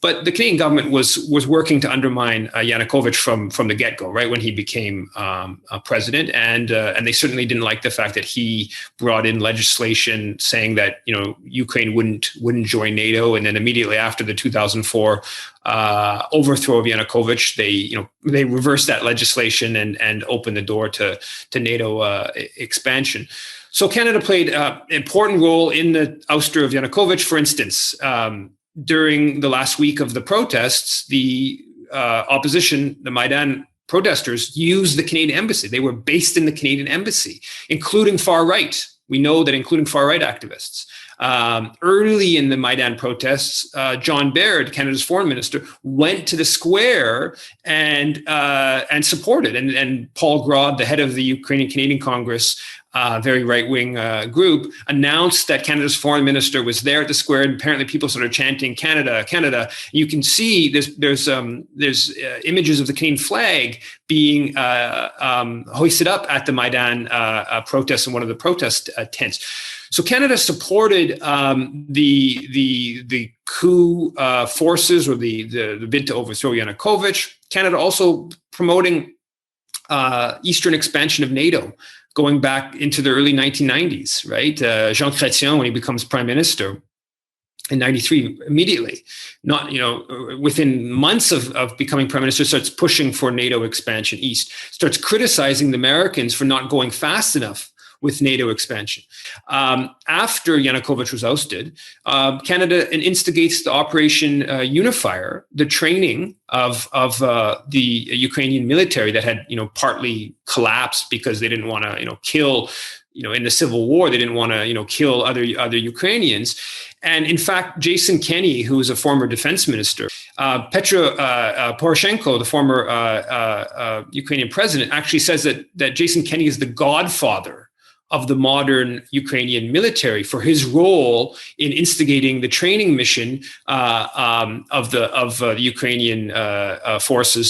But the Canadian government was working to undermine Yanukovych from the get-go, right, when he became president, and they certainly didn't like the fact that he brought in legislation saying that Ukraine wouldn't join NATO, and then immediately after the 2004 overthrow of Yanukovych, they reversed that legislation and opened the door to NATO expansion. So Canada played an important role in the ouster of Yanukovych. For instance, during the last week of the protests, the opposition, the Maidan protesters, used the Canadian embassy. They were based in the Canadian embassy, including far right. We know that including far right activists. Early in the Maidan protests, John Baird, Canada's foreign minister, went to the square and supported. And Paul Grod, the head of the Ukrainian Canadian Congress, very right-wing group, announced that Canada's foreign minister was there at the square, and apparently people started chanting "Canada, Canada." You can see there's images of the Canadian flag being hoisted up at the Maidan protests in one of the protest tents. So Canada supported the coup forces, or the bid to overthrow Yanukovych. Canada also promoting eastern expansion of NATO, going back into the early 1990s, right? Jean Chrétien, when he becomes prime minister in 93, immediately, not, within months of becoming prime minister, starts pushing for NATO expansion east, starts criticizing the Americans for not going fast enough with NATO expansion. After Yanukovych was ousted, Canada instigates the Operation Unifier, the training of the Ukrainian military that had partly collapsed because they didn't want to kill, in the civil war, they didn't want to kill other Ukrainians. And in fact, Jason Kenney, who was a former defense minister, Poroshenko, the former Ukrainian president, actually says that Jason Kenney is the godfather of the modern Ukrainian military for his role in instigating the training mission of the Ukrainian forces